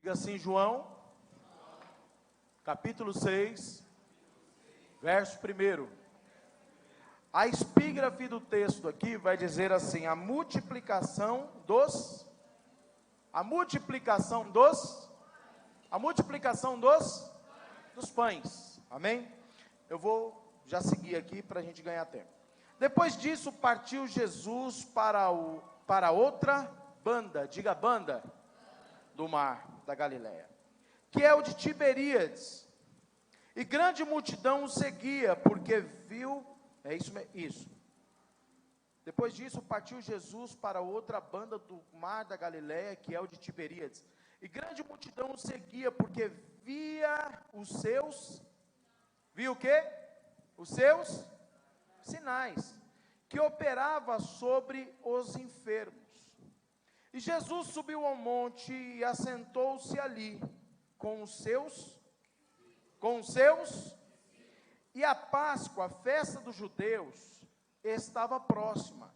Diga assim, João, capítulo 6, verso 1. A epígrafe do texto aqui vai dizer assim: a multiplicação dos pães. Amém? Eu vou já seguir aqui para a gente ganhar tempo. Depois disso, partiu Jesus para outra banda, diga banda, do mar da Galileia, que é o de Tiberíades. E grande multidão o seguia, porque viu, isso. Depois disso, partiu Jesus para outra banda do mar da Galileia, que é o de Tiberíades. E grande multidão o seguia, porque via viu o quê? Os seus sinais, que operava sobre os enfermos. E Jesus subiu ao monte e assentou-se ali, com os seus, e a Páscoa, a festa dos judeus, estava próxima.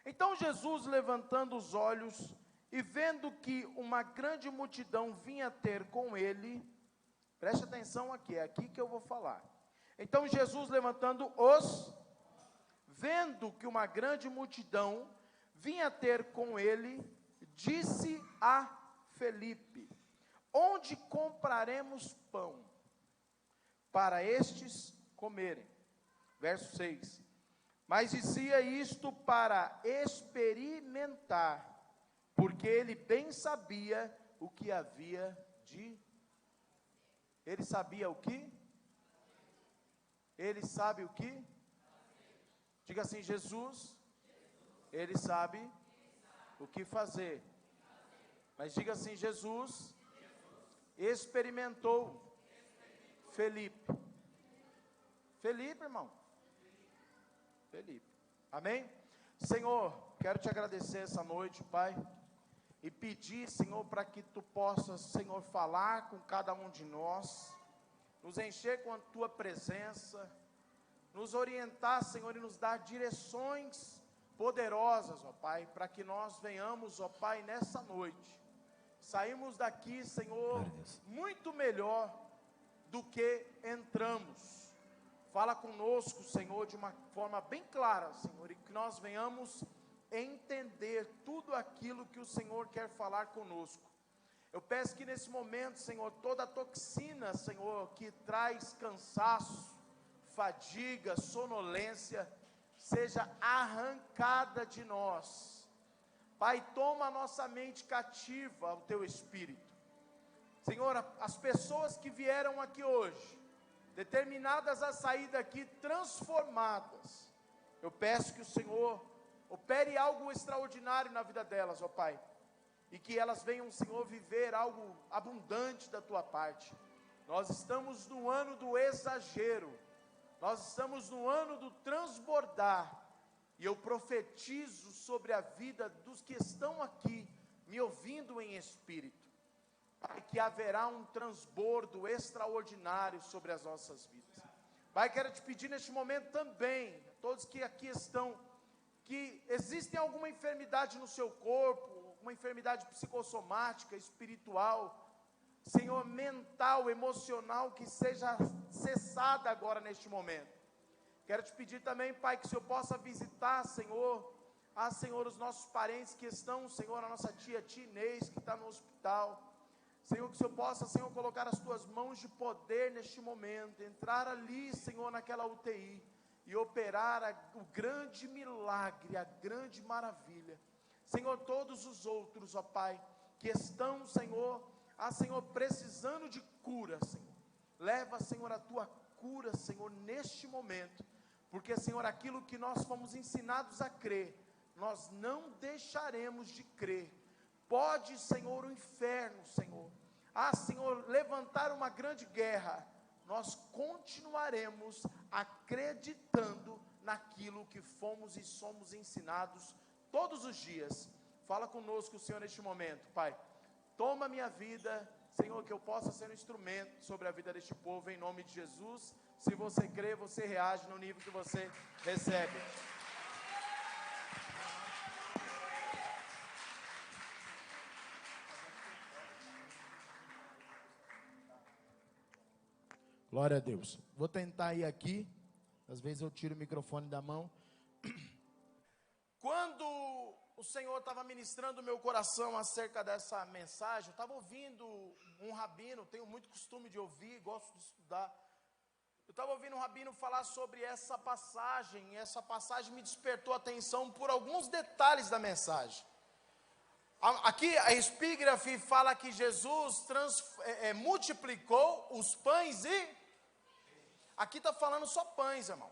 Então Jesus, levantando os olhos e vendo que uma grande multidão vinha ter com ele, preste atenção aqui, é aqui que eu vou falar. Então Jesus, vendo que uma grande multidão vinha ter com ele, disse a Felipe: onde compraremos pão para estes comerem? Verso 6. Mas dizia isto para experimentar, porque ele bem sabia o que havia de... Ele sabia o que? Ele sabe o que? Diga assim, Jesus, ele sabe o que fazer. Mas diga assim, Jesus experimentou Felipe, irmão. Felipe. Amém? Senhor, quero te agradecer essa noite, Pai, e pedir, Senhor, para que tu possas, Senhor, falar com cada um de nós, nos encher com a tua presença, nos orientar, Senhor, e nos dar direções poderosas, ó Pai, para que nós venhamos, ó Pai, nessa noite, saímos daqui, Senhor, muito melhor do que entramos. Fala conosco, Senhor, de uma forma bem clara, Senhor, e que nós venhamos entender tudo aquilo que o Senhor quer falar conosco. Eu peço que nesse momento, Senhor, toda a toxina, Senhor, que traz cansaço, fadiga, sonolência, seja arrancada de nós. Pai, toma a nossa mente cativa ao teu Espírito. Senhor, as pessoas que vieram aqui hoje, determinadas a sair daqui transformadas, eu peço que o Senhor opere algo extraordinário na vida delas, ó Pai, e que elas venham, Senhor, viver algo abundante da tua parte. Nós estamos no ano do exagero, nós estamos no ano do transbordar, e eu profetizo sobre a vida dos que estão aqui, me ouvindo em espírito, Pai, que haverá um transbordo extraordinário sobre as nossas vidas. Pai, quero te pedir neste momento também, todos que aqui estão, que existem alguma enfermidade no seu corpo, uma enfermidade psicossomática, espiritual, Senhor, mental, emocional, que seja cessada agora neste momento. Quero te pedir também, Pai, que o Senhor possa visitar, Senhor, Senhor, os nossos parentes que estão, Senhor, a nossa tia Inês, que está no hospital. Senhor, que o Senhor possa, Senhor, colocar as tuas mãos de poder neste momento, entrar ali, Senhor, naquela UTI, e operar o grande milagre, a grande maravilha. Senhor, todos os outros, ó Pai, que estão, Senhor, Senhor, precisando de cura, Senhor, leva, Senhor, a tua cura, Senhor, neste momento, porque, Senhor, aquilo que nós fomos ensinados a crer, nós não deixaremos de crer. Pode, Senhor, o inferno, Senhor, Senhor, levantar uma grande guerra, nós continuaremos acreditando naquilo que fomos e somos ensinados todos os dias. Fala conosco, Senhor, neste momento, Pai. Toma minha vida, Senhor, que eu possa ser um instrumento sobre a vida deste povo, em nome de Jesus. Se você crê, você reage no nível que você recebe. Glória a Deus. Vou tentar ir aqui. Às vezes eu tiro o microfone da mão. Quando o Senhor estava ministrando o meu coração acerca dessa mensagem, eu estava ouvindo um rabino, tenho muito costume de ouvir, gosto de estudar. Eu estava ouvindo um rabino falar sobre essa passagem, e essa passagem me despertou a atenção por alguns detalhes da mensagem. Aqui a epígrafe fala que Jesus multiplicou os pães e... Aqui está falando só pães, irmão.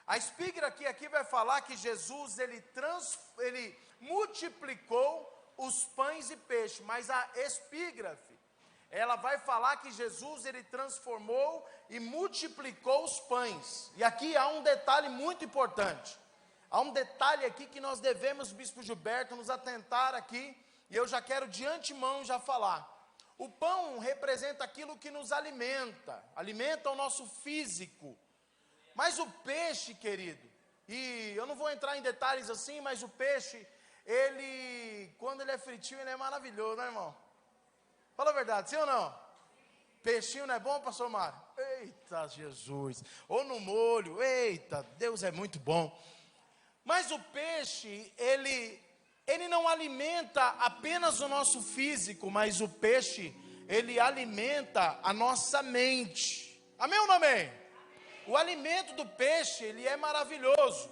A epígrafe aqui vai falar que Jesus, ele multiplicou os pães e peixes, mas a epígrafe, ela vai falar que Jesus, ele transformou e multiplicou os pães. E aqui há um detalhe muito importante. Há um detalhe aqui que nós devemos, Bispo Gilberto, nos atentar aqui, e eu já quero de antemão já falar. O pão representa aquilo que nos alimenta, alimenta o nosso físico. Mas o peixe, querido, e eu não vou entrar em detalhes assim, mas o peixe, quando ele é fritinho, ele é maravilhoso, né, irmão? Fala a verdade, sim ou não? Peixinho não é bom, pastor Mário? Eita, Jesus! Ou no molho, eita, Deus é muito bom. Mas o peixe, ele não alimenta apenas o nosso físico, mas o peixe, ele alimenta a nossa mente. Amém ou não amém? O alimento do peixe, ele é maravilhoso,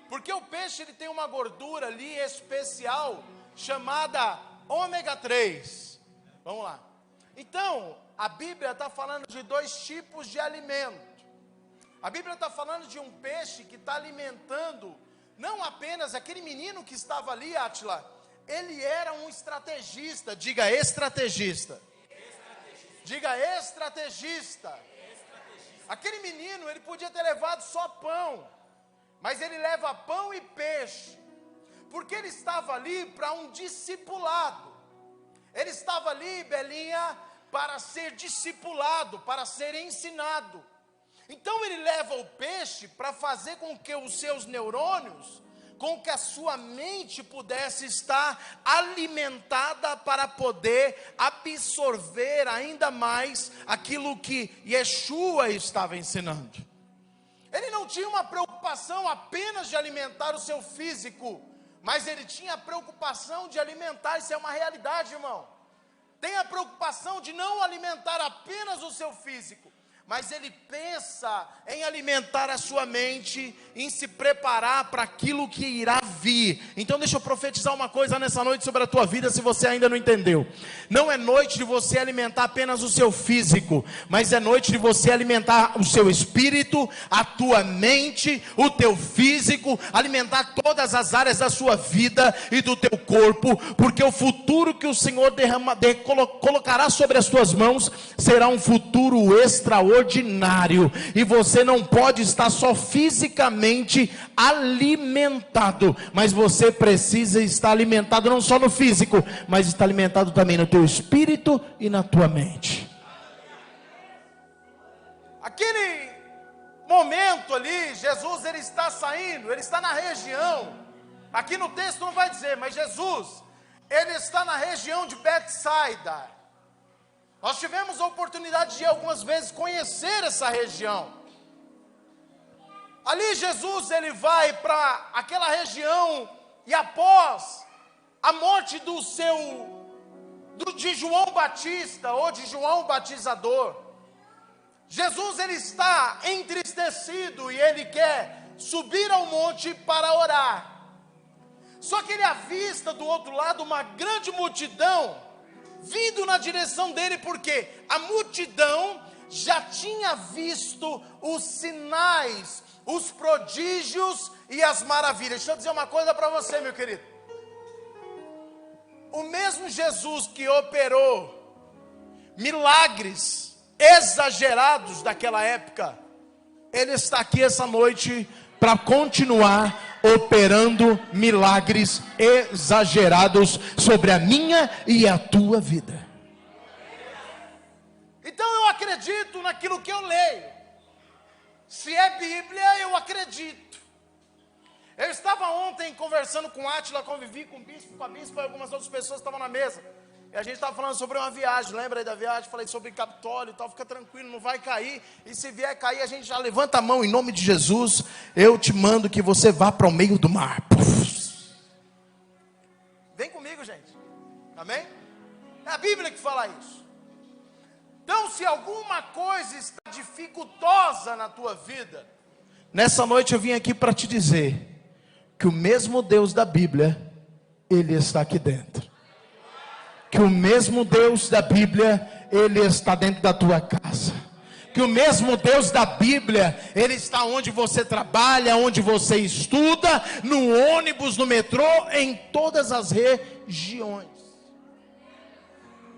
porque o peixe, ele tem uma gordura ali especial, chamada ômega 3. Vamos lá. Então, a Bíblia está falando de dois tipos de alimento. A Bíblia está falando de um peixe que está alimentando, não apenas aquele menino que estava ali, Átila, ele era um estrategista, diga estrategista. Diga estrategista. Aquele menino, ele podia ter levado só pão, mas ele leva pão e peixe, porque ele estava ali para um discipulado. Ele estava ali, Belinha, para ser discipulado, para ser ensinado. Então ele leva o peixe para fazer com que os seus neurônios, com que a sua mente pudesse estar alimentada para poder absorver ainda mais aquilo que Yeshua estava ensinando. Ele não tinha uma preocupação apenas de alimentar o seu físico, mas ele tinha a preocupação de alimentar, isso é uma realidade, irmão. Tem a preocupação de não alimentar apenas o seu físico, mas ele pensa em alimentar a sua mente, em se preparar para aquilo que irá vir. Então deixa eu profetizar uma coisa nessa noite sobre a tua vida, se você ainda não entendeu. Não é noite de você alimentar apenas o seu físico, mas é noite de você alimentar o seu espírito, a tua mente, o teu físico, alimentar todas as áreas da sua vida e do teu corpo, porque o futuro que o Senhor colocará sobre as tuas mãos será um futuro extraordinário, e você não pode estar só fisicamente alimentado, mas você precisa estar alimentado não só no físico, mas estar alimentado também no teu espírito e na tua mente. Aquele momento ali, Jesus, ele está saindo, ele está na região, aqui no texto não vai dizer, mas Jesus, ele está na região de Betsaida. Nós tivemos a oportunidade de algumas vezes conhecer essa região. Ali Jesus, ele vai para aquela região, e após a morte de João Batista, ou de João Batizador, Jesus, ele está entristecido, e ele quer subir ao monte para orar. Só que ele avista do outro lado uma grande multidão, vindo na direção dele, porque a multidão já tinha visto os sinais, os prodígios e as maravilhas. Deixa eu dizer uma coisa para você, meu querido. O mesmo Jesus que operou milagres exagerados daquela época, ele está aqui essa noite para continuar operando milagres exagerados sobre a minha e a tua vida. Então eu acredito naquilo que eu leio. Se é Bíblia, eu acredito. Eu estava ontem conversando com Átila, convivi com o bispo, com a bispa e algumas outras pessoas estavam na mesa. E a gente estava falando sobre uma viagem, lembra aí da viagem? Falei sobre Capitólio e tal, fica tranquilo, não vai cair. E se vier cair, a gente já levanta a mão, em nome de Jesus, eu te mando que você vá para o meio do mar. Puf. Vem comigo, gente. Amém? É a Bíblia que fala isso. Então, se alguma coisa está dificultosa na tua vida, nessa noite eu vim aqui para te dizer que o mesmo Deus da Bíblia, Ele está aqui dentro. Que o mesmo Deus da Bíblia, Ele está dentro da tua casa. Que o mesmo Deus da Bíblia, Ele está onde você trabalha, onde você estuda, no ônibus, no metrô, em todas as regiões.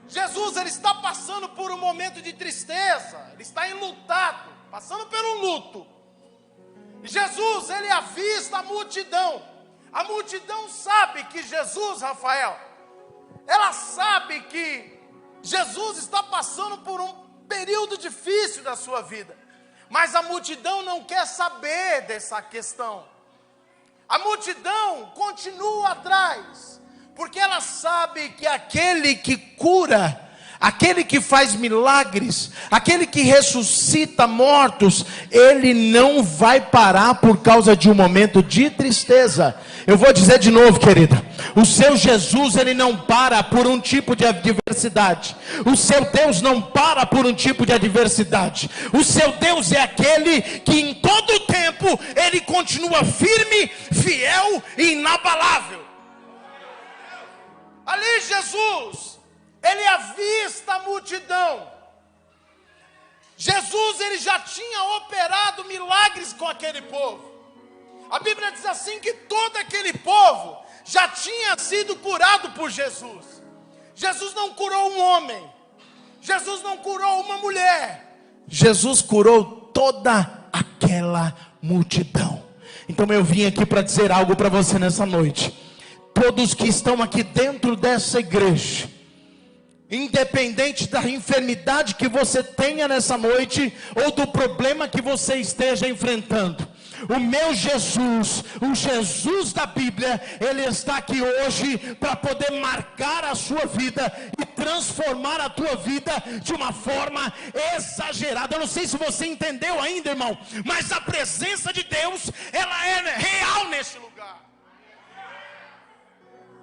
Jesus, Ele está passando por um momento de tristeza, Ele está enlutado, passando pelo luto. E Jesus, Ele avista a multidão sabe que Jesus, Rafael, ela sabe que Jesus está passando por um período difícil da sua vida, mas a multidão não quer saber dessa questão. A multidão continua atrás, porque ela sabe que aquele que cura, aquele que faz milagres, aquele que ressuscita mortos, ele não vai parar por causa de um momento de tristeza. Eu vou dizer de novo, querida, o seu Jesus, ele não para por um tipo de adversidade. O seu Deus não para por um tipo de adversidade. O seu Deus é aquele que em todo tempo, ele continua firme, fiel e inabalável. Ali Jesus, Ele avista a multidão. Jesus, Ele já tinha operado milagres com aquele povo. A Bíblia diz assim que todo aquele povo já tinha sido curado por Jesus. Jesus não curou um homem, Jesus não curou uma mulher, Jesus curou toda aquela multidão. Então eu vim aqui para dizer algo para você nessa noite. Todos que estão aqui dentro dessa igreja, independente da enfermidade que você tenha nessa noite, ou do problema que você esteja enfrentando, o meu Jesus, o Jesus da Bíblia, Ele está aqui hoje para poder marcar a sua vida e transformar a tua vida de uma forma exagerada. Eu não sei se você entendeu ainda, irmão, mas a presença de Deus, ela é real nesse lugar.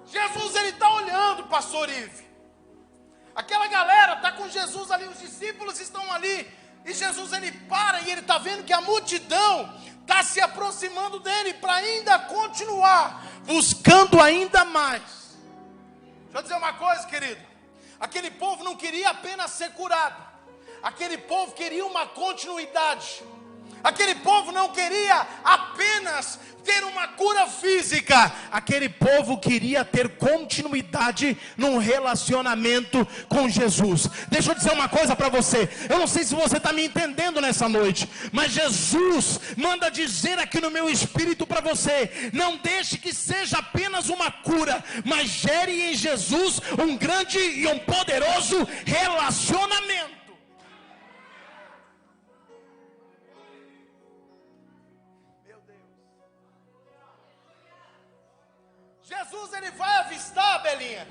Jesus, Ele está olhando, pastor Ive. Aquela galera está com Jesus ali, os discípulos estão ali, e Jesus, Ele para e Ele está vendo que a multidão está se aproximando dele para ainda continuar, buscando ainda mais. Deixa eu dizer uma coisa, querido. Aquele povo não queria apenas ser curado, aquele povo queria uma continuidade. Aquele povo não queria apenas ter uma cura física, aquele povo queria ter continuidade num relacionamento com Jesus. Deixa eu dizer uma coisa para você, eu não sei se você está me entendendo nessa noite, mas Jesus manda dizer aqui no meu espírito para você: não deixe que seja apenas uma cura, mas gere em Jesus um grande e um poderoso relacionamento. Jesus, Ele vai avistar, Belinha,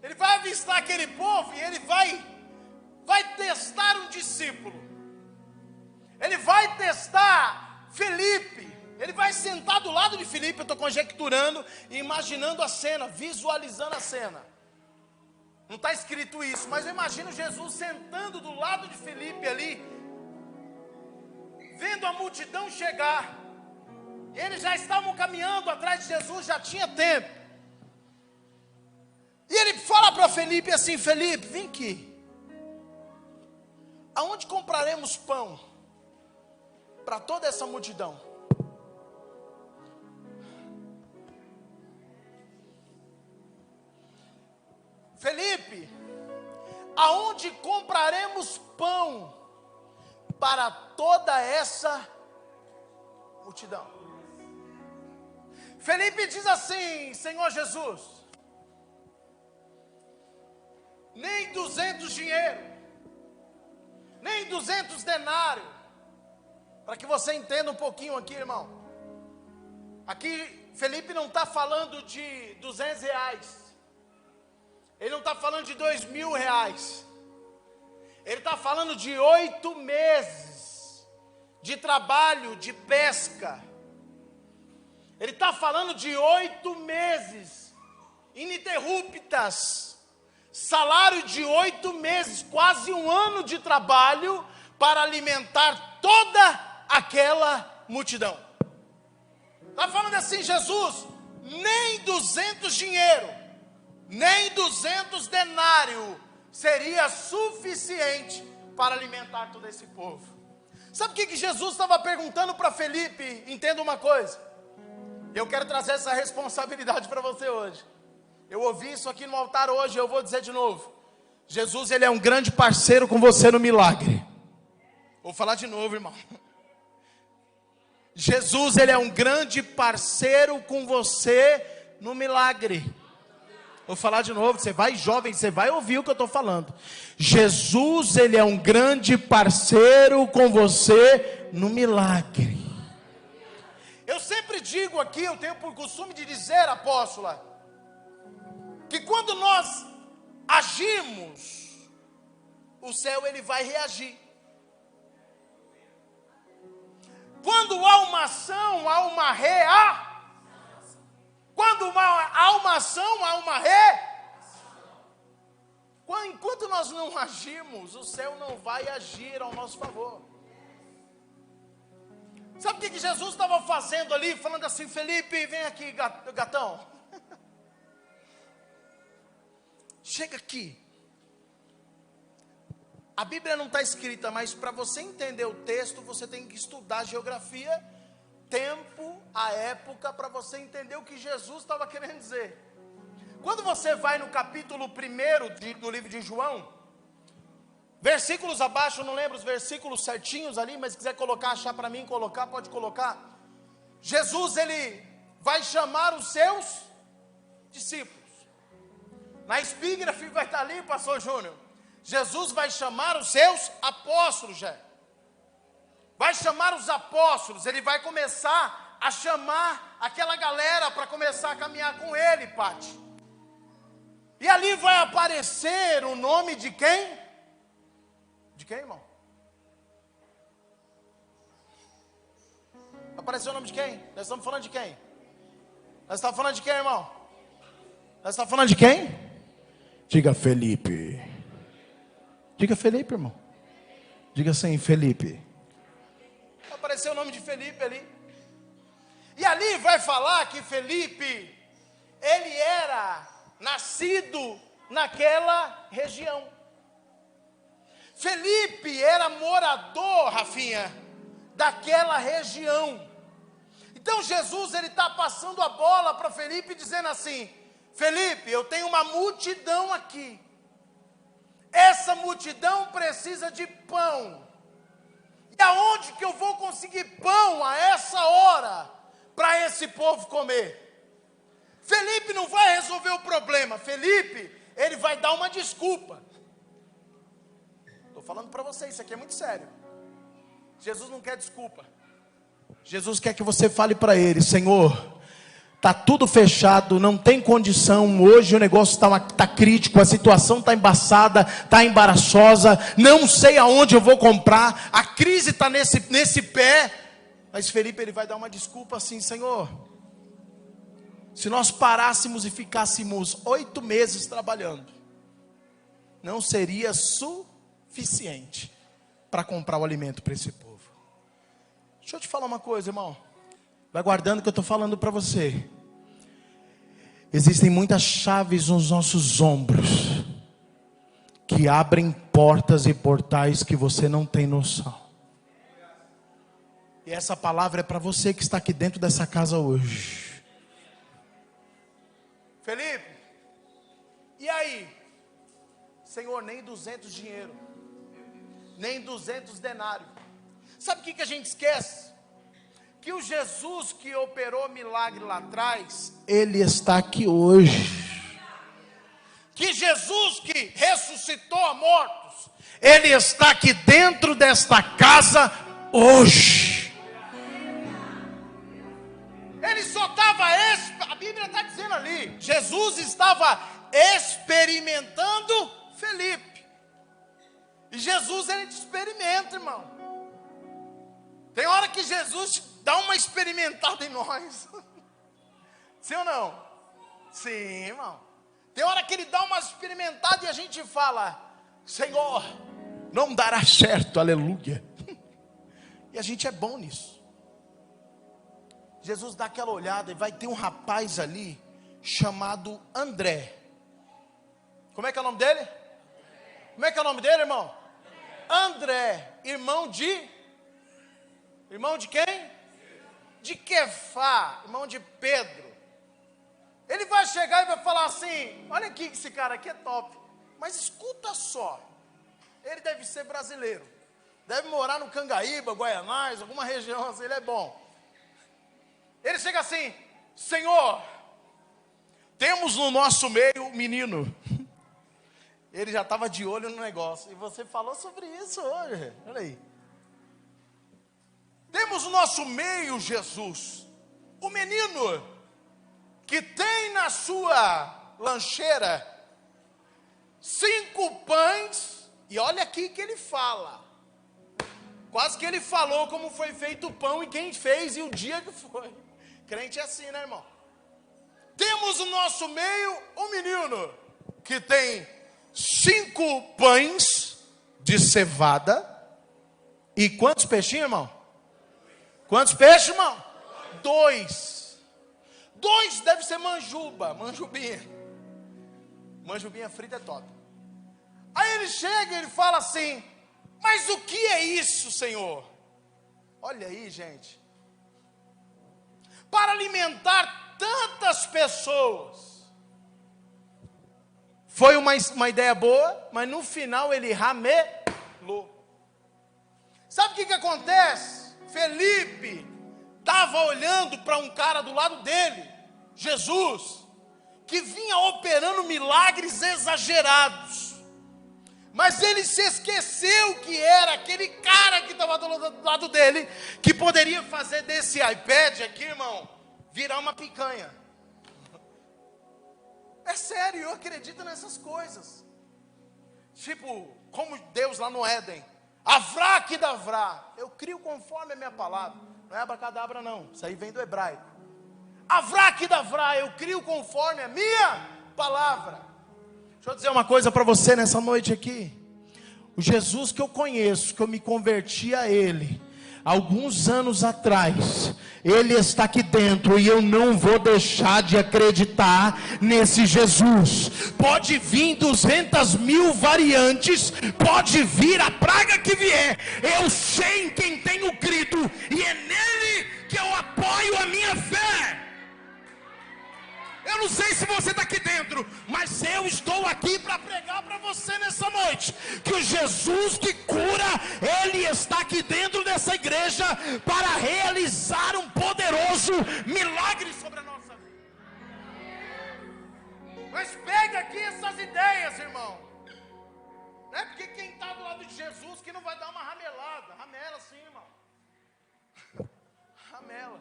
Ele vai avistar aquele povo e Ele vai testar um discípulo. Ele vai testar Felipe. Ele vai sentar do lado de Felipe. Eu estou conjecturando e imaginando a cena, visualizando a cena. Não está escrito isso, mas eu imagino Jesus sentando do lado de Felipe ali, vendo a multidão chegar. Eles já estavam caminhando atrás de Jesus, já tinha tempo. E ele fala para Felipe assim: Felipe, vem aqui. Aonde compraremos pão para toda essa multidão? Felipe, aonde compraremos pão para toda essa multidão? Felipe diz assim: Senhor Jesus, nem 200 dinheiro, nem 200 denários, para que você entenda um pouquinho aqui, irmão. Aqui Felipe não está falando de 200 reais, Ele não está falando de R$2.000. Ele está falando de 8 meses de trabalho de pesca. Ele está falando de 8 meses ininterruptas. Salário de 8 meses, quase um ano de trabalho para alimentar toda aquela multidão. Está falando assim, Jesus, nem 200 dinheiro, nem 200 denários seria suficiente para alimentar todo esse povo. Sabe o que Jesus estava perguntando para Felipe? Entenda uma coisa, eu quero trazer essa responsabilidade para você hoje. Eu ouvi isso aqui no altar hoje, eu vou dizer de novo. Jesus, ele é um grande parceiro com você no milagre. Vou falar de novo, irmão. Jesus, ele é um grande parceiro com você no milagre. Vou falar de novo, você vai jovem, você vai ouvir o que eu estou falando. Jesus, ele é um grande parceiro com você no milagre. Eu sempre digo aqui, eu tenho por costume de dizer, apóstola, que quando nós agimos, o céu ele vai reagir. Quando há uma ação, há uma reação. Quando há uma ação, há uma reação. Enquanto nós não agimos, o céu não vai agir ao nosso favor. Sabe o que Jesus estava fazendo ali? Falando assim, Felipe, vem aqui, gatão. Chega aqui. A Bíblia não está escrita, mas para você entender o texto, você tem que estudar geografia, tempo, a época, para você entender o que Jesus estava querendo dizer. Quando você vai no capítulo 1 do livro de João, versículos abaixo, eu não lembro os versículos certinhos ali, mas se quiser colocar, achar para mim, colocar, pode colocar. Jesus, ele vai chamar os seus discípulos. Na epígrafe vai estar ali, pastor Júnior. Jesus vai chamar os seus apóstolos, já. Vai chamar os apóstolos, ele vai começar a chamar aquela galera para começar a caminhar com ele, Pati. E ali vai aparecer o nome de quem? De quem, irmão? Apareceu o nome de quem? Nós estamos falando de quem? Nós estamos falando de quem, irmão? Nós estamos falando de quem? Diga Felipe. Diga Felipe, irmão. Diga assim, Felipe. Apareceu o nome de Felipe ali. E ali vai falar que Felipe, ele era nascido naquela região. Felipe era morador, Rafinha, daquela região. Então Jesus, ele está passando a bola para Felipe, dizendo assim, Felipe, eu tenho uma multidão aqui. Essa multidão precisa de pão. E aonde que eu vou conseguir pão a essa hora para esse povo comer? Felipe não vai resolver o problema. Felipe, ele vai dar uma desculpa. Estou falando para você, isso aqui é muito sério. Jesus não quer desculpa. Jesus quer que você fale para ele, Senhor, está tudo fechado, não tem condição, hoje o negócio está crítico, a situação está embaçada, está embaraçosa, não sei aonde eu vou comprar, a crise está nesse pé. Mas Felipe, ele vai dar uma desculpa assim, Senhor, se nós parássemos e ficássemos 8 meses trabalhando, não seria suficiente para comprar o alimento para esse povo. Deixa eu te falar uma coisa, irmão. Vai guardando que eu estou falando para você. Existem muitas chaves nos nossos ombros que abrem portas e portais que você não tem noção. E essa palavra é para você que está aqui dentro dessa casa hoje. Felipe, e aí? Senhor, nem 200 dinheiro, nem 200 denários. Sabe o que a gente esquece? Que o Jesus que operou milagre lá atrás, ele está aqui hoje. Que Jesus que ressuscitou a mortos, ele está aqui dentro desta casa hoje. Ele só estava, a Bíblia está dizendo ali, Jesus estava experimentando Felipe. E Jesus, ele te experimenta, irmão. Tem hora que Jesus te dá uma experimentada em nós. Sim ou não? Sim, irmão. Tem hora que ele dá uma experimentada e a gente fala: Senhor, não dará certo, aleluia. E a gente é bom nisso. Jesus dá aquela olhada e vai ter um rapaz ali chamado André. Como é que é o nome dele? Como é que é o nome dele, irmão? André, irmão de quem? De Quefá, irmão de Pedro. Ele vai chegar e vai falar assim: olha aqui, esse cara aqui é top, mas escuta só, ele deve ser brasileiro, deve morar no Cangaíba, Guaianás, alguma região assim, ele é bom. Ele chega assim: Senhor, temos no nosso meio um menino. Ele já estava de olho no negócio, e você falou sobre isso hoje, olha aí. Temos no nosso meio, Jesus, o menino que tem na sua lancheira 5 pães, e olha aqui que ele fala, quase que ele falou como foi feito o pão e quem fez e o dia que foi. Crente é assim, né, irmão? Temos no nosso meio um menino que tem 5 pães de cevada e quantos peixinhos, irmão? Quantos peixes, irmão? 2. 2 deve ser manjubinha. Manjubinha frita é top. Aí ele chega e ele fala assim: mas o que é isso, Senhor? Olha aí, gente. Para alimentar tantas pessoas. Foi uma ideia boa, mas no final ele ramelou. Sabe o que acontece? Felipe estava olhando para um cara do lado dele, Jesus, que vinha operando milagres exagerados. Mas ele se esqueceu que era aquele cara que estava do lado dele, que poderia fazer desse iPad aqui, irmão, virar uma picanha. É sério, eu acredito nessas coisas. Tipo, como Deus lá no Éden, Avrá que davrá, eu crio conforme a minha palavra. Não é abracadabra não, isso aí vem do hebraico. Avrá que davrá, eu crio conforme a minha palavra. Deixa eu dizer uma coisa para você nessa noite aqui. O Jesus que eu conheço, que eu me converti a Ele alguns anos atrás, Ele está aqui dentro e eu não vou deixar de acreditar nesse Jesus. Pode vir 200.000 variantes, pode vir a praga que vier, eu sei em quem tenho crido e é nele que eu apoio a minha fé. Eu não sei se você está aqui dentro, mas eu estou aqui para pregar para você nessa noite, que o Jesus que cura, Ele está aqui dentro dessa igreja, para realizar um poderoso milagre sobre a nossa vida. Mas pega aqui essas ideias, irmão. Não é porque quem está do lado de Jesus que não vai dar uma ramelada. Ramela sim, irmão. Ramela.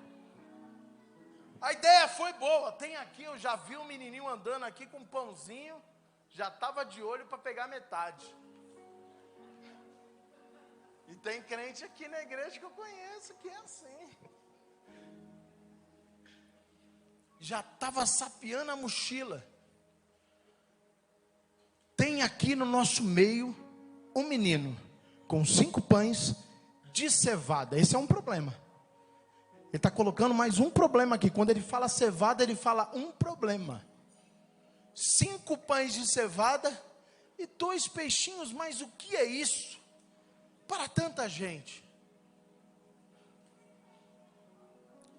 A ideia foi boa. Tem aqui, eu já vi um menininho andando aqui com um pãozinho, já estava de olho para pegar metade. E tem crente aqui na igreja que eu conheço que é assim. Já estava sapeando a mochila. Tem aqui no nosso meio um menino com 5 pães de cevada. Esse é um problema. Ele está colocando mais um problema aqui. Quando ele fala cevada, ele fala um problema. 5 pães de cevada e 2 peixinhos. Mas o que é isso para tanta gente?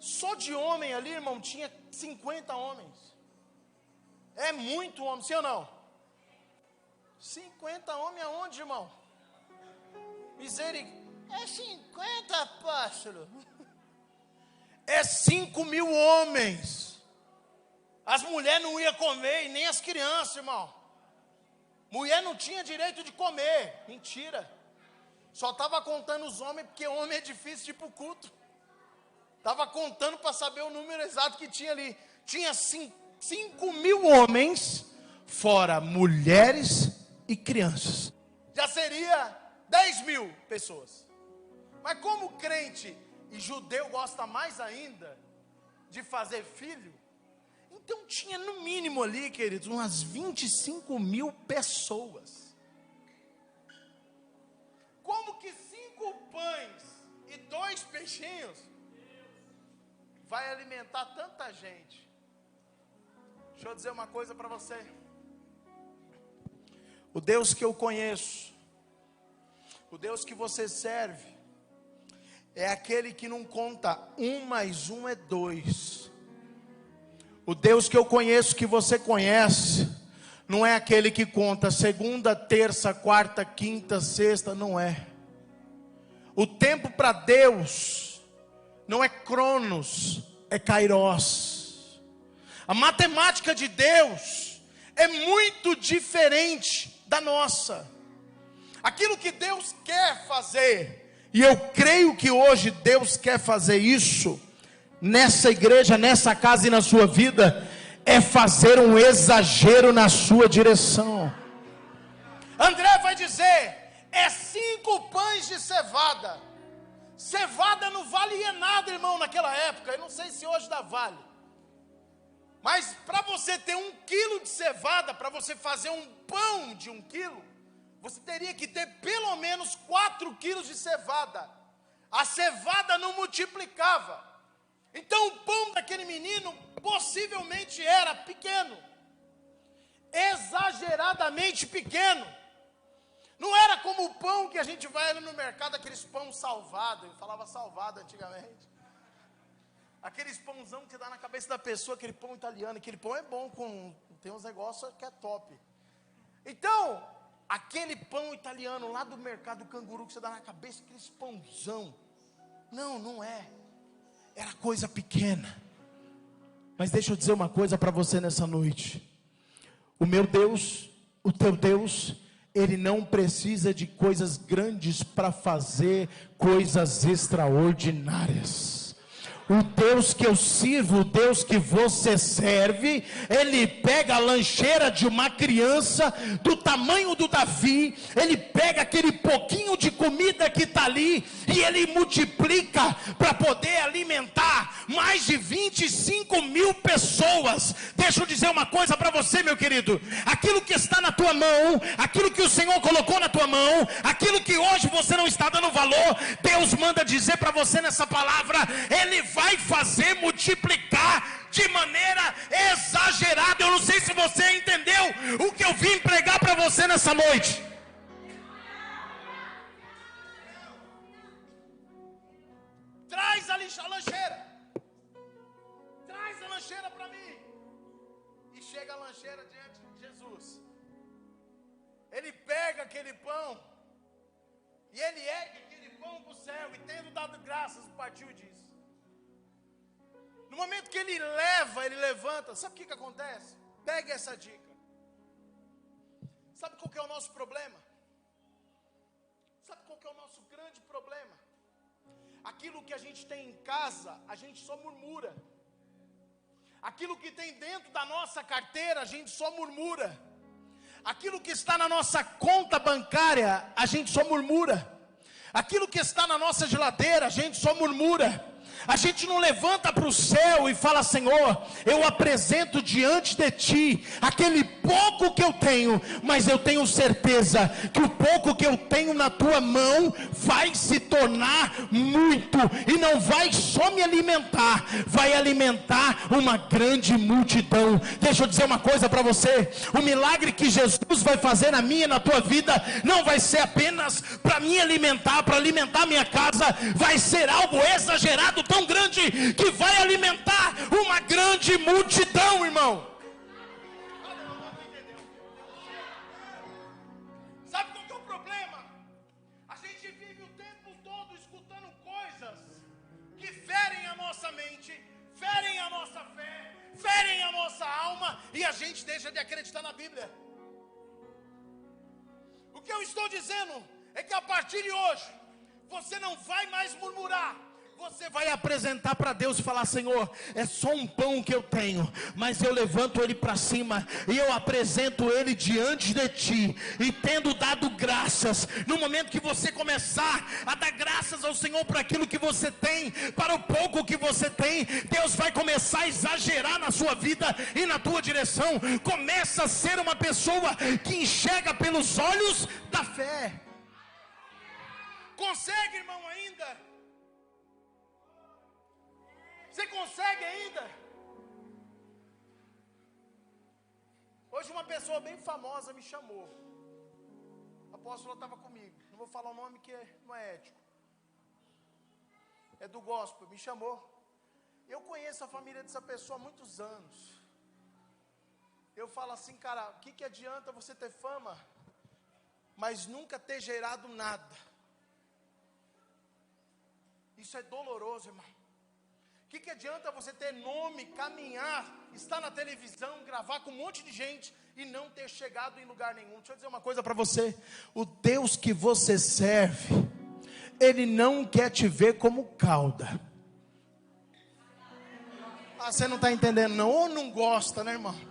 Só de homem ali, irmão, tinha 50 homens. É muito homem, sim ou não? 50 homens aonde, irmão? Misericórdia. É 50, apóstolo. É 5.000 homens. As mulheres não iam comer e nem as crianças, irmão. Mulher não tinha direito de comer. Mentira. Só estava contando os homens, porque homem é difícil de ir para o culto. Estava contando para saber o número exato que tinha ali. Tinha 5.000 homens, fora mulheres e crianças. Já seria 10 mil pessoas. Mas como crente e judeu gosta mais ainda de fazer filho, então tinha no mínimo ali, queridos, umas 25 mil pessoas. Como que 5 pães e 2 peixinhos vai alimentar tanta gente? Deixa eu dizer uma coisa para você. O Deus que eu conheço, o Deus que você serve, é aquele que não conta 1 mais 1 é 2. O Deus que eu conheço, que você conhece, não é aquele que conta segunda, terça, quarta, quinta, sexta, não é. O tempo para Deus não é cronos, é kairos. A matemática de Deus é muito diferente da nossa. Aquilo que Deus quer fazer, e eu creio que hoje Deus quer fazer isso, nessa igreja, nessa casa e na sua vida, é fazer um exagero na sua direção. André vai dizer, é 5 pães de cevada. Cevada não valia nada, irmão, naquela época. Eu não sei se hoje dá vale. Mas para você ter 1 quilo de cevada, para você fazer um pão de 1 quilo, você teria que ter pelo menos 4 quilos de cevada. A cevada não multiplicava. Então o pão daquele menino possivelmente era pequeno, exageradamente pequeno. Não era como o pão que a gente vai ali no mercado, aqueles pão salvado, eu falava salvado antigamente. Aqueles pãozão que dá na cabeça da pessoa, aquele pão italiano, aquele pão é bom, tem uns negócios que é top. Então, aquele pão italiano lá do mercado do Canguru que você dá na cabeça, aqueles pãozão, não é. Era coisa pequena. Mas deixa eu dizer uma coisa para você nessa noite. O meu Deus, o teu Deus, Ele não precisa de coisas grandes para fazer coisas extraordinárias. O Deus que eu sirvo, o Deus que você serve, Ele pega a lancheira de uma criança do tamanho do Davi, Ele pega aquele pouquinho de comida que está ali, e Ele multiplica para poder alimentar mais de 25 mil pessoas. Deixa eu dizer uma coisa para você, meu querido, aquilo que está na tua mão, aquilo que o Senhor colocou na tua mão, aquilo que hoje você não está dando valor, Deus manda dizer para você nessa palavra, Ele vai fazer multiplicar de maneira exagerada. Eu não sei se você entendeu o que eu vim pregar para você nessa noite. Traz a lancheira. Traz a lancheira para mim. E chega a lancheira diante de Jesus. Ele pega aquele pão e ele ergue aquele pão para o céu, e tendo dado graças, partiu e diz. No momento que ele levanta, sabe o que acontece? Pegue essa dica. Sabe qual que é o nosso problema? Sabe qual que é o nosso grande problema? Aquilo que a gente tem em casa, a gente só murmura. Aquilo que tem dentro da nossa carteira, a gente só murmura. Aquilo que está na nossa conta bancária, a gente só murmura. Aquilo que está na nossa geladeira, a gente só murmura. A gente não levanta para o céu e fala: Senhor, eu apresento diante de Ti aquele pouco que eu tenho, mas eu tenho certeza que o pouco que eu tenho na Tua mão vai se tornar muito, e não vai só me alimentar, vai alimentar uma grande multidão. Deixa eu dizer uma coisa para você: o milagre que Jesus vai fazer na minha e na tua vida não vai ser apenas para me alimentar, para alimentar minha casa, vai ser algo exagerado, tão grande, que vai alimentar uma grande multidão, irmão. Sabe qual que é o problema? A gente vive o tempo todo escutando coisas que ferem a nossa mente, ferem a nossa fé, ferem a nossa alma, e a gente deixa de acreditar na Bíblia. O que eu estou dizendo é que a partir de hoje, você não vai mais murmurar, Você vai apresentar para Deus e falar: Senhor, é só um pão que eu tenho, mas eu levanto ele para cima e eu apresento ele diante de ti, e tendo dado graças, no momento que você começar a dar graças ao Senhor por aquilo que você tem, para o pouco que você tem, Deus vai começar a exagerar na sua vida e na tua direção. Começa a ser uma pessoa que enxerga pelos olhos da fé. Consegue, irmão, ainda? Você consegue ainda? Hoje uma pessoa bem famosa me chamou. A apóstola estava comigo. Não vou falar o nome que não é ético. É do gospel. Me chamou. Eu conheço a família dessa pessoa há muitos anos. Eu falo assim: cara, o que adianta você ter fama, mas nunca ter gerado nada? Isso é doloroso, irmão. O que adianta você ter nome, caminhar, estar na televisão, gravar com um monte de gente e não ter chegado em lugar nenhum? Deixa eu dizer uma coisa para você: o Deus que você serve, Ele não quer te ver como cauda. Você não está entendendo não, ou não gosta, né, irmão?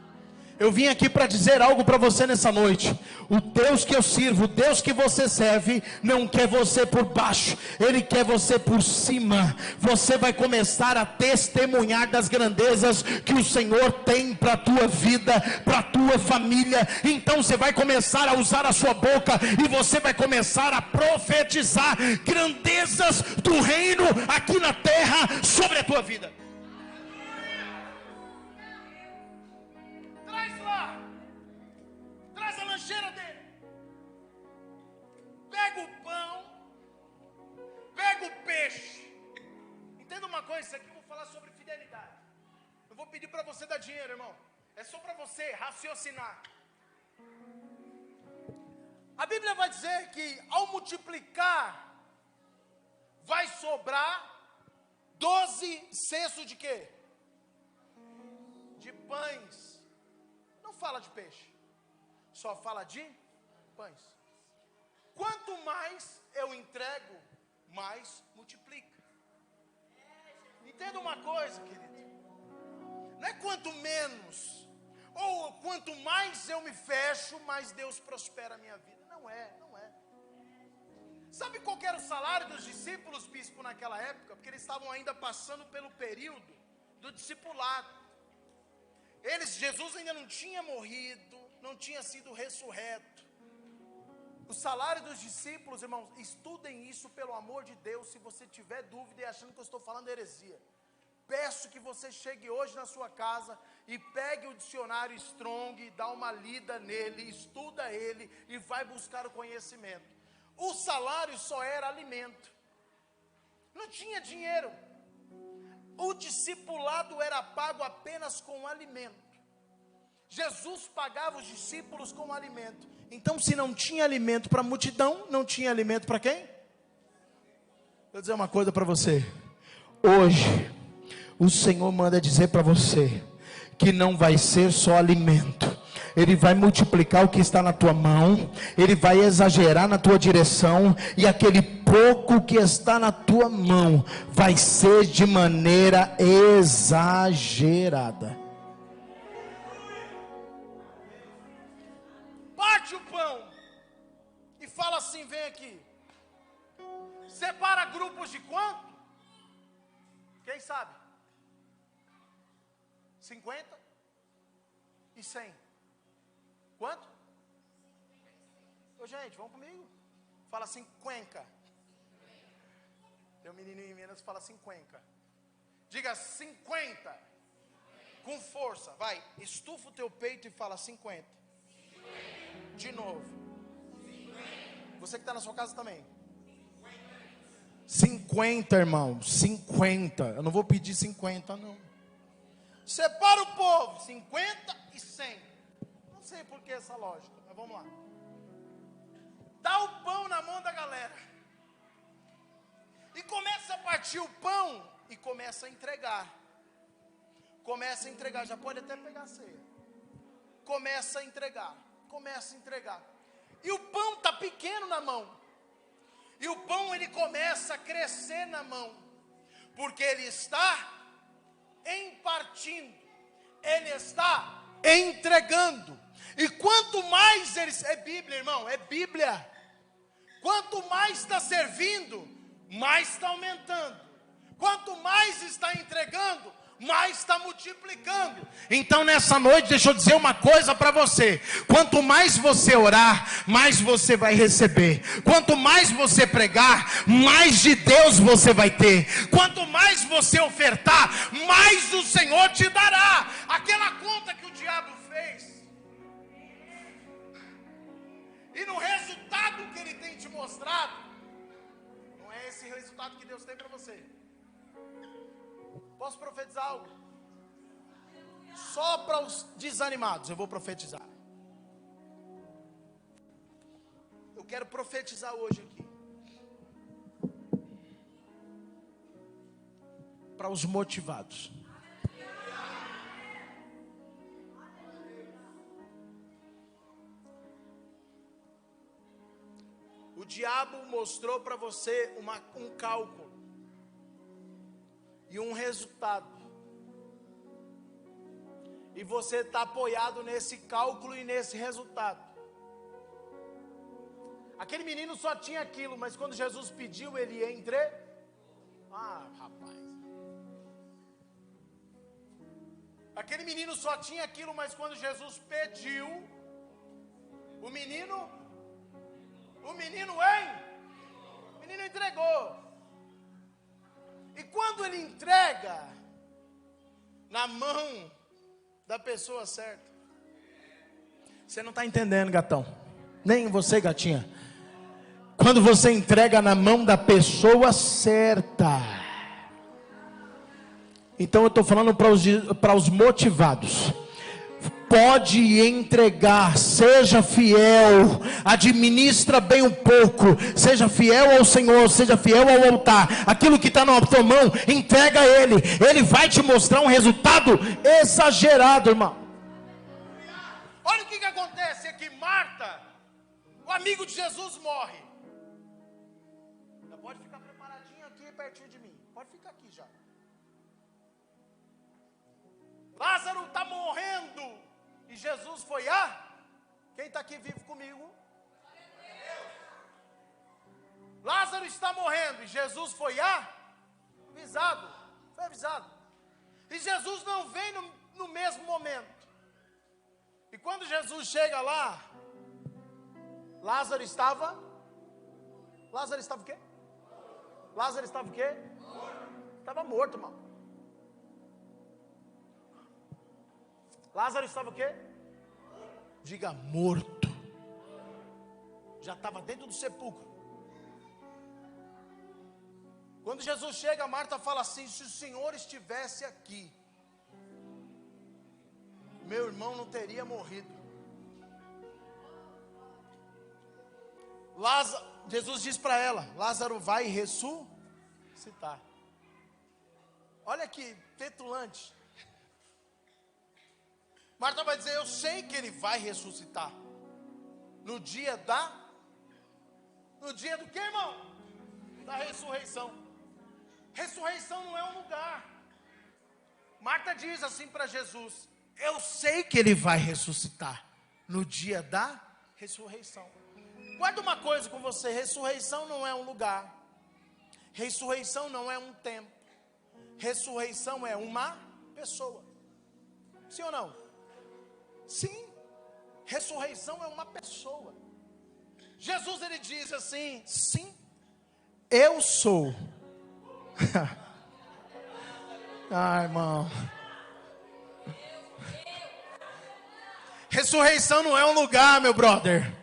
Eu vim aqui para dizer algo para você nessa noite. O Deus que eu sirvo, o Deus que você serve, não quer você por baixo, Ele quer você por cima. Você vai começar a testemunhar das grandezas que o Senhor tem para a tua vida, para a tua família. Então você vai começar a usar a sua boca, e você vai começar a profetizar grandezas do reino aqui na terra sobre a tua vida. Traz a lancheira dele. Pega o pão, pega o peixe. Entenda uma coisa, isso aqui eu vou falar sobre fidelidade. Eu vou pedir para você dar dinheiro, irmão. É só para você raciocinar. A Bíblia vai dizer que ao multiplicar, vai sobrar 12 cestos de quê? De pães. Não fala de peixe, só fala de pães. Quanto mais eu entrego, mais multiplica. Entenda uma coisa, querido. Não é quanto menos, ou quanto mais eu me fecho, mais Deus prospera a minha vida. Não é. Sabe qual era o salário dos discípulos, bispo, naquela época? Porque eles estavam ainda passando pelo período do discipulado. Jesus ainda não tinha morrido, não tinha sido ressurreto. O salário dos discípulos, irmãos, estudem isso pelo amor de Deus. Se você tiver dúvida e achando que eu estou falando heresia, peço que você chegue hoje na sua casa e pegue o dicionário Strong, dá uma lida nele, estuda ele e vai buscar o conhecimento. O salário só era alimento, não tinha dinheiro. O discipulado era pago apenas com alimento. Jesus pagava os discípulos com alimento. Então, se não tinha alimento para a multidão, não tinha alimento para quem? Vou dizer uma coisa para você. Hoje, o Senhor manda dizer para você que não vai ser só alimento. Ele vai multiplicar o que está na tua mão, Ele vai exagerar na tua direção, e aquele pouco que está na tua mão vai ser de maneira exagerada. Parte o pão e fala assim: vem aqui. Separa grupos de quanto? Quem sabe? 50 e 100. Quanto? Ô, gente, vamos comigo. Fala assim, cuenca. Tem um menininho em Minas que fala assim, cuenca. Diga 50. Com força, vai. Estufa o teu peito e fala 50. De novo. Você que está na sua casa também. 50, irmão. 50. Eu não vou pedir 50, não. Separa o povo. 50 e 100. Não sei por que essa lógica, mas vamos lá. Dá o pão na mão da galera. E começa a partir o pão e começa a entregar. Começa a entregar, já pode até pegar a ceia. Começa a entregar. E o pão está pequeno na mão. E o pão ele começa a crescer na mão. porque Ele está impartindo, Ele está entregando. E quanto mais Ele... É Bíblia, irmão, é Bíblia. Quanto mais está servindo, mais está aumentando. Quanto mais está entregando, mais está multiplicando. Então nessa noite, deixa eu dizer uma coisa para você: quanto mais você orar, mais você vai receber. Quanto mais você pregar, mais de Deus você vai ter. Quanto mais você ofertar, mais o Senhor te dará. Aquela conta que o diabo fez, e no resultado que ele tem te mostrado, não é esse resultado que Deus tem para você. Posso profetizar algo? Só para os desanimados eu vou profetizar. Eu quero profetizar hoje aqui. Para os motivados. O diabo mostrou para você um cálculo e um resultado, e você está apoiado nesse cálculo e nesse resultado. Aquele menino só tinha aquilo, mas quando Jesus pediu, ele rapaz. Aquele menino só tinha aquilo, mas quando Jesus pediu, o menino entregou. E quando ele entrega na mão da pessoa certa, você não está entendendo, gatão, nem você, gatinha. Quando você entrega na mão da pessoa certa, então eu estou falando para os motivados. Pode entregar, seja fiel, administra bem um pouco, seja fiel ao Senhor, seja fiel ao altar. Aquilo que está na tua mão, entrega a Ele. Ele vai te mostrar um resultado exagerado, irmão. Olha o que acontece aqui. Marta, o amigo de Jesus, morre. Já pode ficar preparadinho aqui pertinho de mim. Pode ficar aqui já. Lázaro está morrendo. E Jesus foi quem está aqui vivo comigo? Lázaro está morrendo. E Jesus foi avisado. Foi avisado. E Jesus não vem no mesmo momento. E quando Jesus chega lá, Lázaro estava o quê? Lázaro estava o quê? Estava morto, irmão. Lázaro estava o quê? Diga, morto. Já estava dentro do sepulcro. Quando Jesus chega, Marta fala assim: se o Senhor estivesse aqui, meu irmão não teria morrido. Jesus diz para ela: Lázaro vai ressuscitar. Olha que petulante. Marta vai dizer: eu sei que ele vai ressuscitar. No dia do que, irmão? Da ressurreição. Ressurreição não é um lugar. Marta diz assim para Jesus: eu sei que ele vai ressuscitar no dia da ressurreição. Guarda uma coisa com você: ressurreição não é um lugar. Ressurreição não é um tempo. Ressurreição é uma pessoa. Sim ou não? Sim, ressurreição é uma pessoa. Jesus, ele diz assim: sim, eu sou. Irmão, ressurreição não é um lugar, meu brother.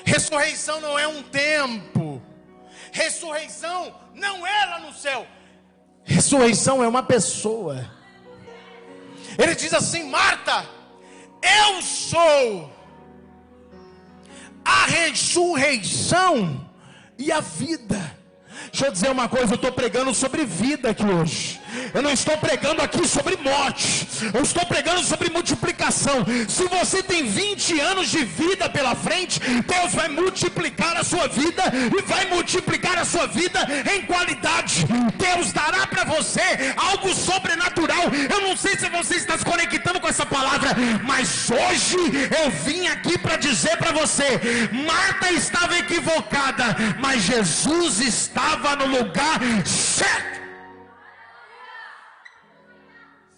Ressurreição não é um tempo. Ressurreição não é lá no céu. Ressurreição é uma pessoa. Ele diz assim: Marta, eu sou a ressurreição e a vida. Deixa eu dizer uma coisa, eu estou pregando sobre vida aqui hoje. Eu não estou pregando aqui sobre morte. Eu estou pregando sobre multiplicação. Se você tem 20 anos de vida pela frente, Deus vai multiplicar a sua vida, e vai multiplicar a sua vida em qualidade. Deus dará para você algo sobrenatural. Eu não sei se você está se conectando com essa palavra, mas hoje eu vim aqui para dizer para você: Marta estava equivocada, mas Jesus estava no lugar certo.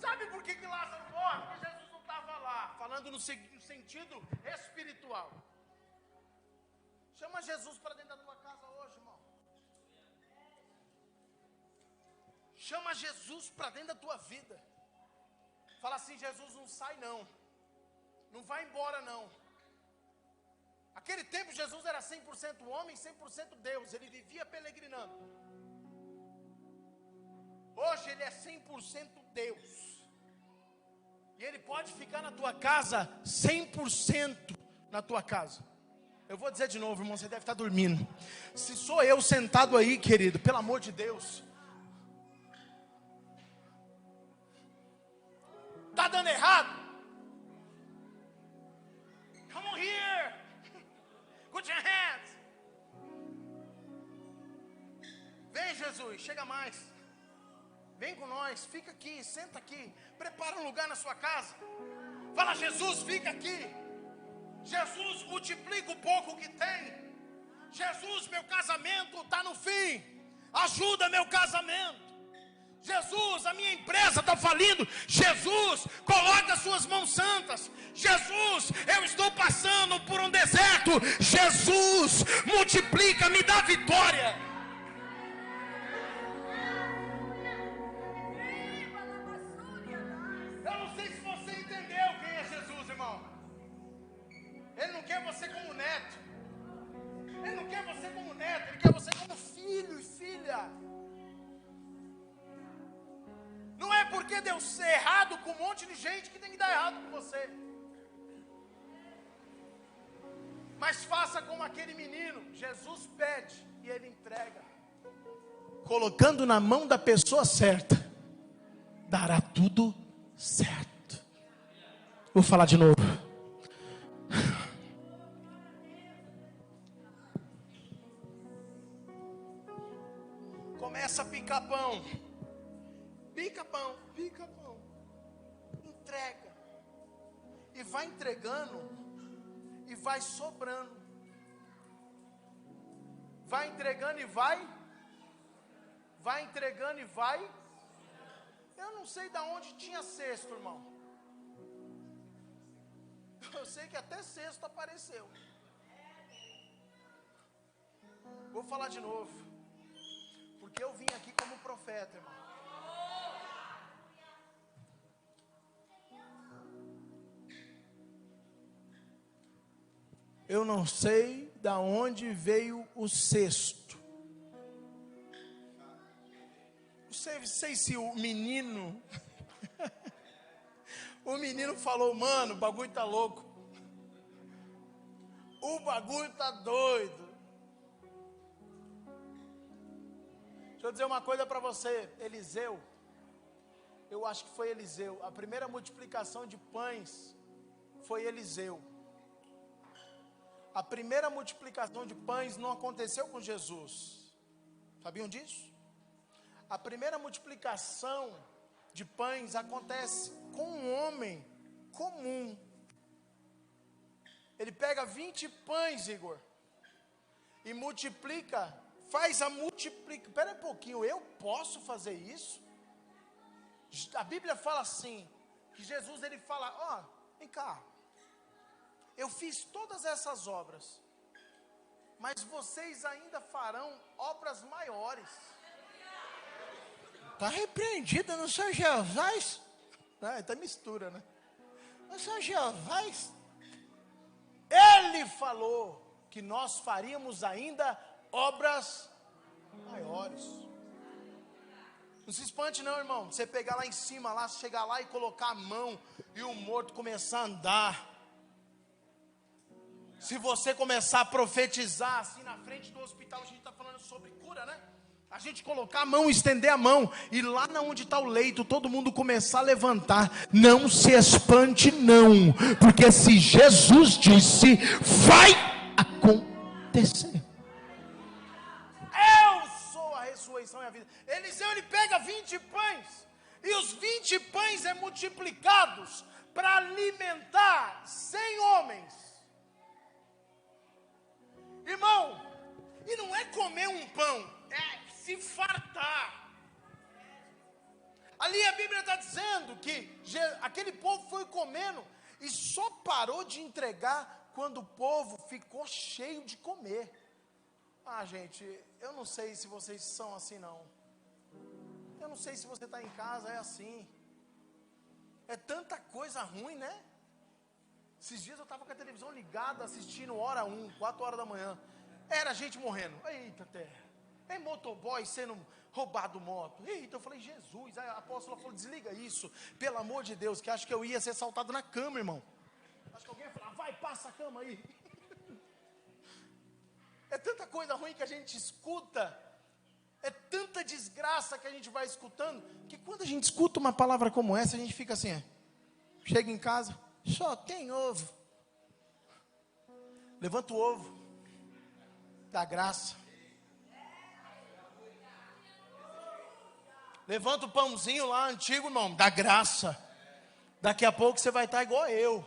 Sabe por que Lázaro morre? Porque Jesus não estava lá, falando no sentido espiritual. Chama Jesus para dentro da tua casa hoje, irmão. Chama Jesus para dentro da tua vida. Fala assim: Jesus, não sai não. Não vai embora não. Aquele tempo Jesus era 100% homem, 100% Deus. Ele vivia peregrinando. Hoje ele é 100% Deus. E ele pode ficar na tua casa 100% na tua casa. Eu vou dizer de novo, irmão, você deve estar dormindo. Se sou eu sentado aí, querido, pelo amor de Deus, está dando errado? Come on here. Put your hands. Vem, Jesus, chega mais. Vem com nós, fica aqui, senta aqui. Prepara um lugar na sua casa. Fala: Jesus, fica aqui. Jesus, multiplica o pouco que tem. Jesus, meu casamento está no fim. Ajuda meu casamento. Jesus, a minha empresa está falindo. Jesus, coloca as suas mãos santas. Jesus, eu estou passando por um deserto. Jesus, multiplica, me dá vitória. Eu não sei se você entendeu quem é Jesus, irmão. Ele não quer você como neto. Ele não quer você como neto. Ele quer você como filho e filha. Não é porque deu errado com um monte de gente que tem que dar errado com você. Mas faça como aquele menino. Jesus pede e ele entrega. Colocando na mão da pessoa certa, dará tudo certo. Vou falar de novo. Começa a picar pão. Pica pão, pica pão. Entrega. E vai entregando. E vai sobrando. Vai entregando e vai. Vai entregando e vai. Eu não sei de onde tinha cesto, irmão. Eu sei que até cesto apareceu. Vou falar de novo. Porque eu vim aqui como profeta, irmão. Eu não sei da onde veio o cesto. Não sei se o menino o menino falou: mano, o bagulho tá louco. O bagulho tá doido. Deixa eu dizer uma coisa para você. Eliseu, eu acho que foi Eliseu. A primeira multiplicação de pães foi Eliseu. A primeira multiplicação de pães não aconteceu com Jesus. Sabiam disso? A primeira multiplicação de pães acontece com um homem comum. Ele pega 20 pães, Igor, e multiplica, faz a multiplicação. Espera um pouquinho, eu posso fazer isso? A Bíblia fala assim, que Jesus ele fala: ó, vem cá. Eu fiz todas essas obras, mas vocês ainda farão obras maiores. Está repreendido no São Jesus. Está mistura, né? No São Jesus. Ele falou que nós faríamos ainda obras maiores. Não se espante não, irmão. Você pegar lá em cima, lá, chegar lá e colocar a mão e o morto começar a andar. Se você começar a profetizar assim na frente do hospital, a gente está falando sobre cura, né? A gente colocar a mão, estender a mão, e lá onde está o leito, todo mundo começar a levantar. Não se espante não, porque se Jesus disse, vai acontecer. Eu sou a ressurreição e a vida. Eliseu, ele pega 20 pães, e os 20 pães é multiplicados para alimentar 100 homens. Irmão, e não é comer um pão, é se fartar. Ali a Bíblia está dizendo que aquele povo foi comendo e só parou de entregar quando o povo ficou cheio de comer. Ah, gente, eu não sei se vocês são assim não. Eu não sei se você está em casa, é assim. É tanta coisa ruim, né? Esses dias eu estava com a televisão ligada, assistindo hora 1, 4 horas da manhã. Era gente morrendo. Eita terra. É motoboy sendo roubado moto. Eita, eu falei, Jesus. Aí a apóstola falou, desliga isso. Pelo amor de Deus, que acho que eu ia ser assaltado na cama, irmão. Acho que alguém ia falar, vai, passa a cama aí. É tanta coisa ruim que a gente escuta. É tanta desgraça que a gente vai escutando, que quando a gente escuta uma palavra como essa, a gente fica assim, chega em casa, só tem ovo. Levanta o ovo, dá graça. Levanta o pãozinho lá antigo, irmão, dá graça. Daqui a pouco você vai estar igual eu.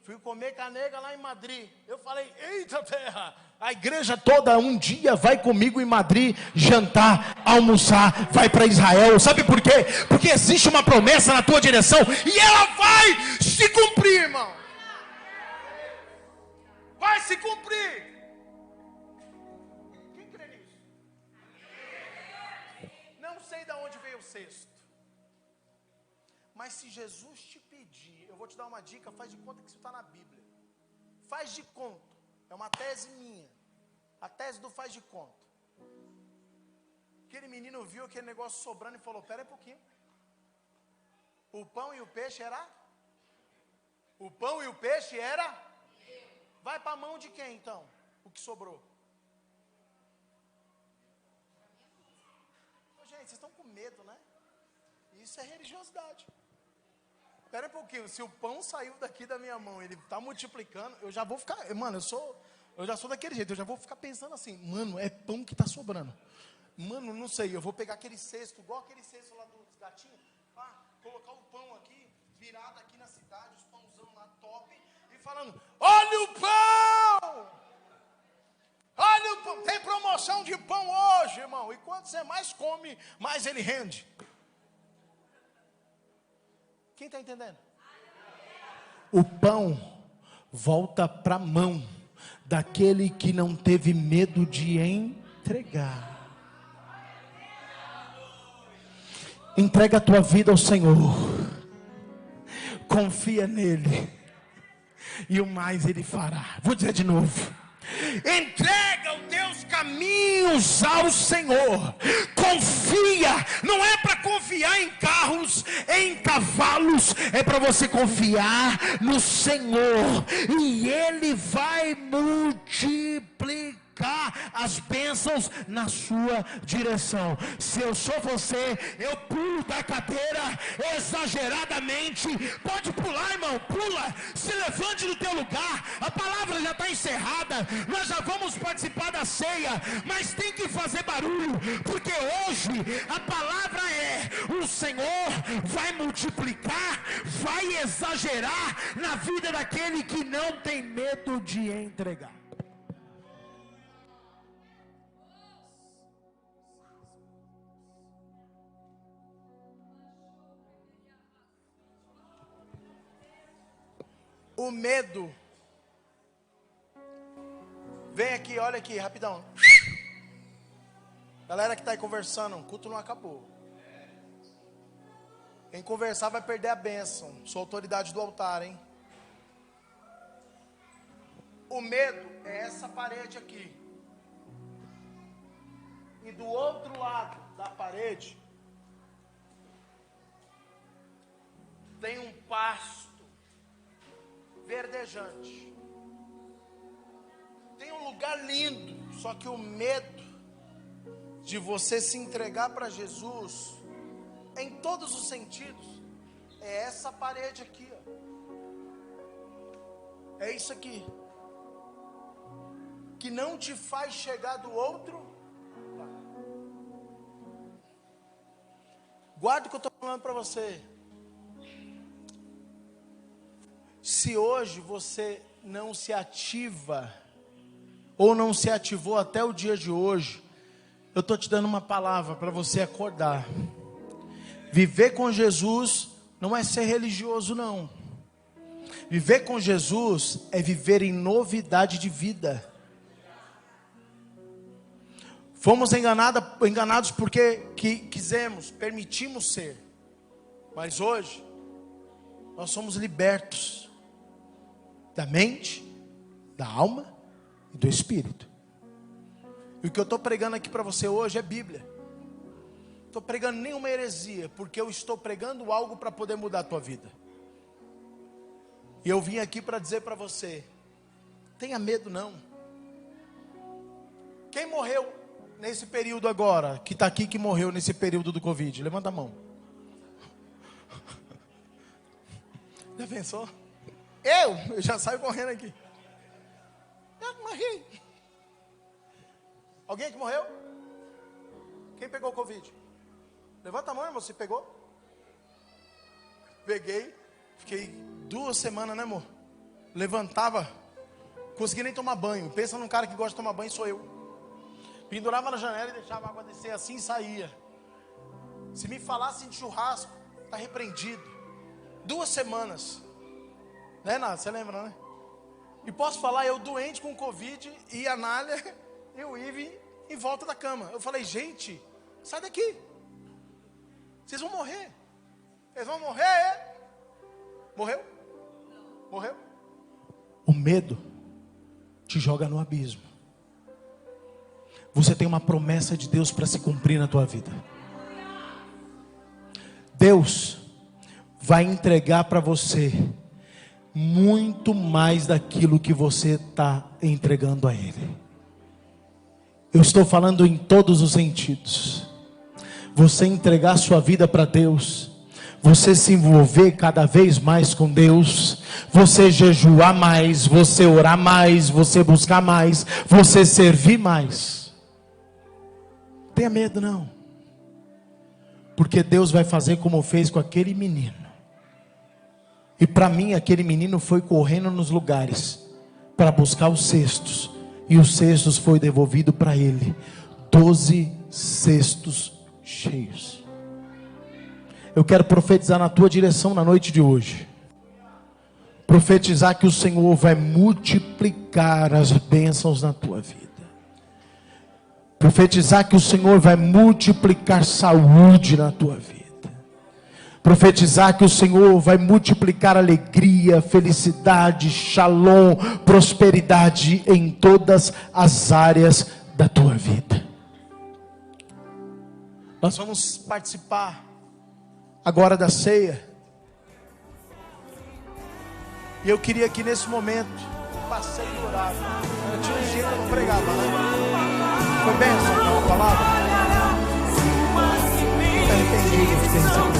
Fui comer canega lá em Madrid. Eu falei, eita terra, a igreja toda um dia vai comigo em Madrid jantar, almoçar, vai para Israel. Sabe por quê? Porque existe uma promessa na tua direção e ela vai se cumprir, irmão. Vai se cumprir. Quem crê nisso? Não sei de onde veio o cesto. Mas se Jesus te pedir, eu vou te dar uma dica, faz de conta que isso está na Bíblia. Faz de conta. É uma tese minha. A tese do faz de conta. Aquele menino viu aquele negócio sobrando e falou, pera aí um pouquinho. O pão e o peixe era? O pão e o peixe era? Vai para a mão de quem então? O que sobrou? Gente, vocês estão com medo, né? Isso é religiosidade. Espera um pouquinho, se o pão saiu daqui da minha mão, ele está multiplicando, eu já vou ficar, mano, eu já sou daquele jeito, eu já vou ficar pensando assim, mano, é pão que está sobrando. Mano, não sei, eu vou pegar aquele cesto, igual aquele cesto lá dos gatinhos, colocar o pão aqui, virado aqui na cidade, os pãozão lá top, e falando, olha o pão! Olha o pão, tem promoção de pão hoje, irmão, e quanto você mais come, mais ele rende. Quem está entendendo? O pão volta para a mão daquele que não teve medo de entregar. Entrega a tua vida ao Senhor. Confia nele. E o mais ele fará. Vou dizer de novo. Entrega os teus caminhos ao Senhor. Confia. Não é para confiar em carros, em cavalos. É para você confiar no Senhor. E Ele vai multiplicar as bênçãos na sua direção. Se eu sou você, eu pulo da cadeira exageradamente. Pode pular, irmão, pula, se levante do teu lugar. A palavra já está encerrada, nós já vamos participar da ceia, mas tem que fazer barulho, porque hoje a palavra é: o Senhor vai multiplicar, vai exagerar na vida daquele que não tem medo de entregar. O medo. Vem aqui, olha aqui, rapidão. Galera que está aí conversando, o culto não acabou. Quem conversar vai perder a bênção. Sou autoridade do altar, hein? O medo é essa parede aqui. E do outro lado da parede tem um pasto verdejante. Tem um lugar lindo, só que o medo de você se entregar para Jesus em todos os sentidos é essa parede aqui, ó. É isso aqui que não te faz chegar do outro. Guarda o que eu estou falando para você. Se hoje você não se ativa, ou não se ativou até o dia de hoje, eu estou te dando uma palavra para você acordar. Viver com Jesus não é ser religioso, não. Viver com Jesus é viver em novidade de vida. Fomos enganados porque quisemos, permitimos ser. Mas hoje, nós somos libertos da mente, da alma e do espírito. E o que eu estou pregando aqui para você hoje é Bíblia. Estou pregando nenhuma heresia, porque eu estou pregando algo para poder mudar a tua vida. E eu vim aqui para dizer para você, tenha medo não. Quem morreu nesse período agora, que está aqui, que morreu nesse período do Covid? Levanta a mão. Já pensou? Eu já saio correndo aqui. Eu morri. Alguém que morreu? Quem pegou o Covid? Levanta a mão, irmão, você pegou? Peguei, fiquei 2 semanas, né, amor? Levantava, consegui nem tomar banho. Pensa num cara que gosta de tomar banho, sou eu. Pendurava na janela e deixava a água descer assim e saía. Se me falasse de churrasco, está repreendido. 2 semanas. Né, Nádia? Você lembra, né? E posso falar, eu doente com Covid e a Nália e o Ive em volta da cama. Eu falei, gente, sai daqui. Vocês vão morrer. Eles vão morrer. Morreu? Morreu? O medo te joga no abismo. Você tem uma promessa de Deus para se cumprir na tua vida. Deus vai entregar para você muito mais daquilo que você está entregando a Ele. Eu estou falando em todos os sentidos. Você entregar sua vida para Deus, você se envolver cada vez mais com Deus, você jejuar mais, você orar mais, você buscar mais, você servir mais. Não tenha medo não, porque Deus vai fazer como fez com aquele menino. E para mim aquele menino foi correndo nos lugares para buscar os cestos, e os cestos foi devolvido para ele, 12 cestos cheios. Eu quero profetizar na tua direção na noite de hoje. Profetizar que o Senhor vai multiplicar as bênçãos na tua vida. Profetizar que o Senhor vai multiplicar saúde na tua vida. Profetizar que o Senhor vai multiplicar alegria, felicidade, shalom, prosperidade em todas as áreas da tua vida. Nós vamos participar agora da ceia. E eu queria que nesse momento passei e orava. Eu tinha um dia que eu não pregava, né? Foi bênção a palavra. Eu arrependi de ter recebido.